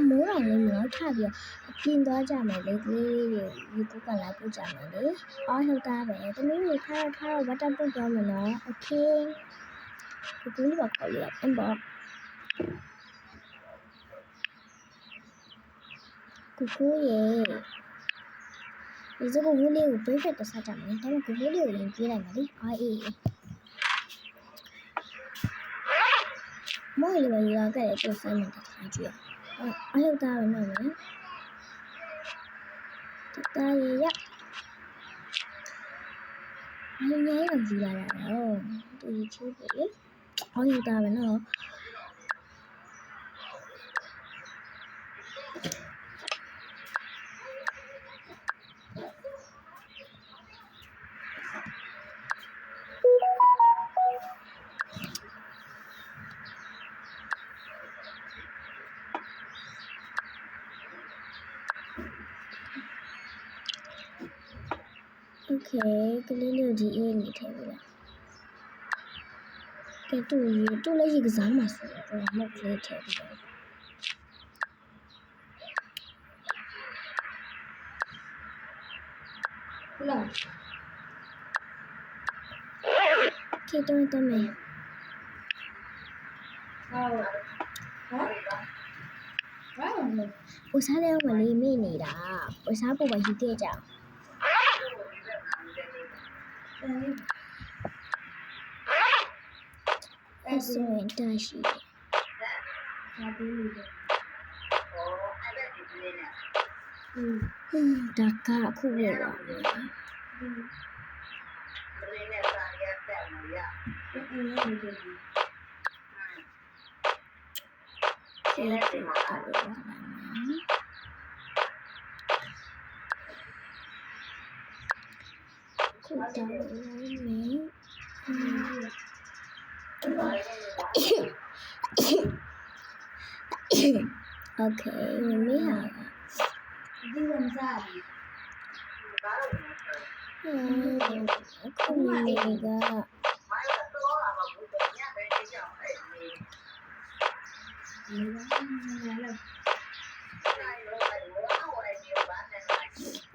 မိုးတော်လေးမျိုးထပြီးပြင်းသွားကြမယ်လေကလေးဒီကုကလာပို့ကြမယ်လေအော်ဟုတ်တာပဲတမီးတွေထားတော့ဝတ်တက်ပို့သွားမယ်နော်โอเคကူလေးပါခေါ်လိုက်အမ်ဘောကူရေဒီစကူလေးကိုဘေးဖက်တော့ဆက်ကြမယ်ဒါပေမဲ့ကူလေးကိုရင်ပြေးလိုက်မယ်လေအေးမော်လေးပါရခဲ့တဲ့ပုံစံနဲ့ထားကြည့်အဟုတ်တာပဲနော်တသားရရအင်းငယ်ရောကြည့်လာတာတော့ဒီချိုးပဲလေအဟုတ်တာပဲနော်โอเคကလေးလေးဒီအေးနေထည့်ပြလိုက်ကဲတူလည်းရေကစားမှာဆိုတော့မဟုတ်လေးထည့်ပြလိုက်ဟုတ်လားကဲတော့မယ်ဟိုစားတဲ့ဝလေးမေ့နေတာဟိုစားဖို့ပဲယူခဲ့ကြအဲ့ဆိုရင်တရှိဒါပြီးပြီဒါကအခုပဲပါOkay, ini Ini Ramzan. Aku ini juga.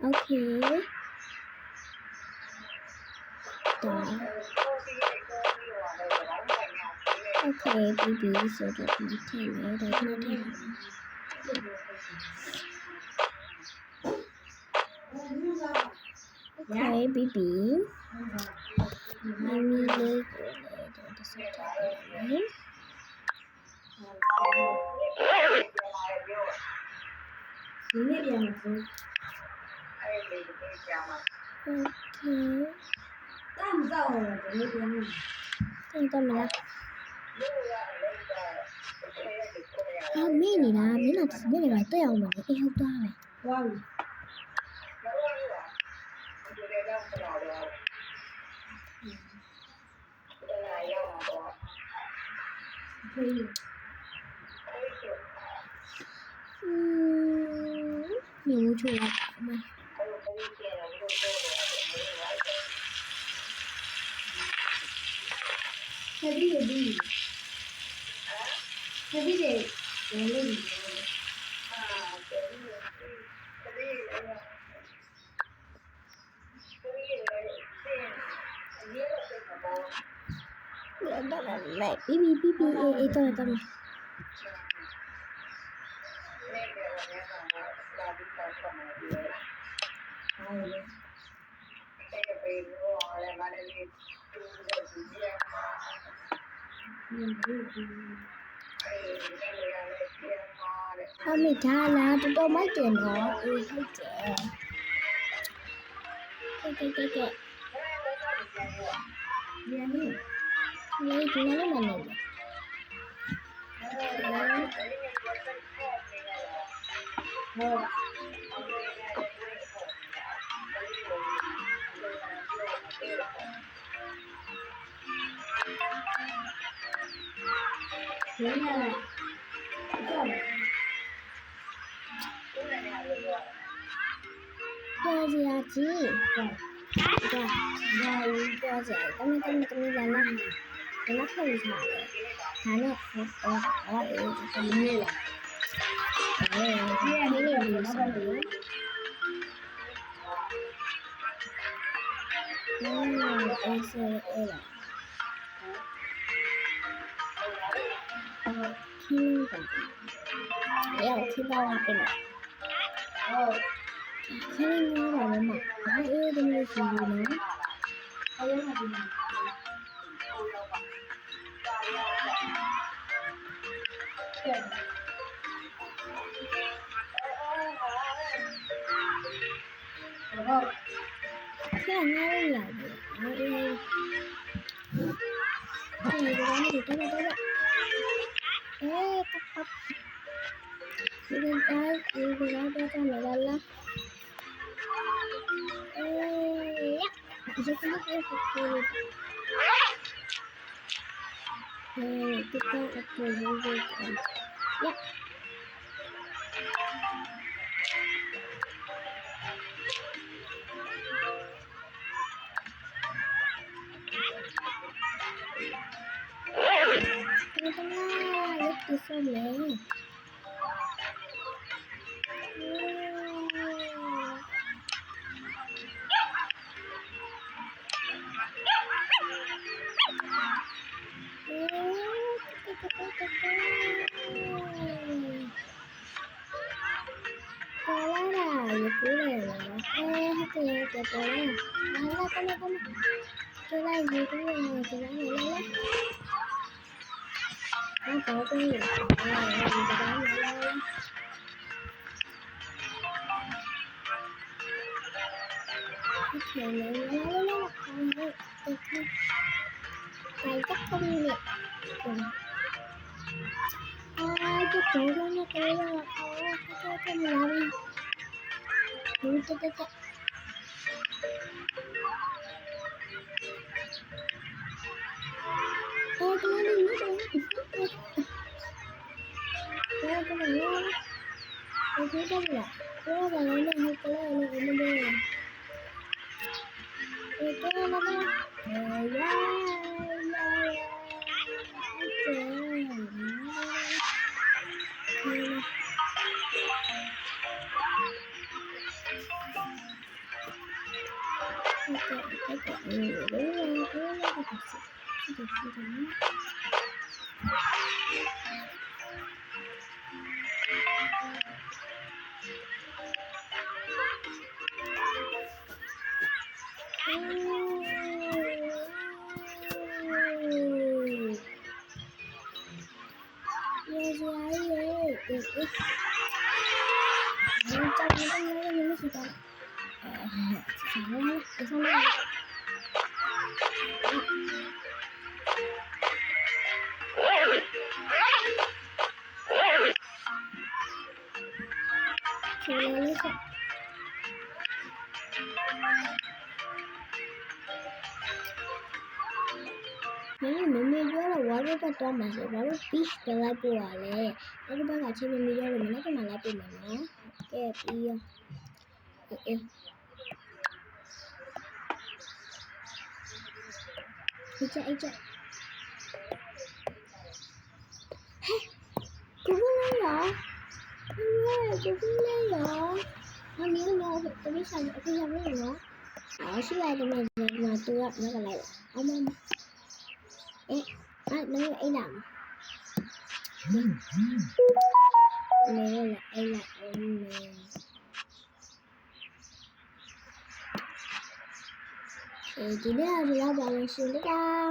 Okay. Okay, baby, so that we can Okay, baby. Mami Lego. Ini dia macam. Okay. Tak tahu ini dia ni. Tak mana. Mini lah, mini nak sini lah. Itu yang mana? Itu apa? Wow. Nhiều chua lắm mà. Tadi jadi. Tadi deh. Boleh. Này, bibi itu teman. Kami jalan, tutup macam no, Kek. Dia ni. Ini gimana mana? Haji. Kami jalan. Kenapa bisa? Karena ini lah. ဒီနေ့ဒီမှာဆက်ပြီးအေးဆေးအေးလာခင်းပါရောခင်းပါလာပြင်ခင်းနေပါမမအေးဒီလိုရှိနေနော်အရင်ကဒီမှာခင်းနေရပြီအေးဒီလိုမျိုးတော့တော့တပ်ဒီလိုတိုင်းဒီလိုတော့ကြမယ်လားဒီကနေ့ကိုတက်တော့အပေါ်ရိုးရိုးဒီစမ်းလေတော့မှာဆိုတော့ fish ပြလိုက်ပို့ရလေအဲ့ဒီဘက်ကချင်းမီရောလို့မနေ့ကမှလိုက်ပို့မယ်နော်ကဲပြီးရောအေးဒီချက်အဲ့ချက်ဟဲ့ကိုလေးရောကိုလေးရောဟာမင်းတော့တမီးဆိုင်အဖေရမလို့နော်ရှိရတယ်မှာတူရမကလိုက်အမအေးအဲ့နင်အိမ်လာနေလေအိမ်လာဒီနေ့ကရောက်ပါလို့ရှင်တကား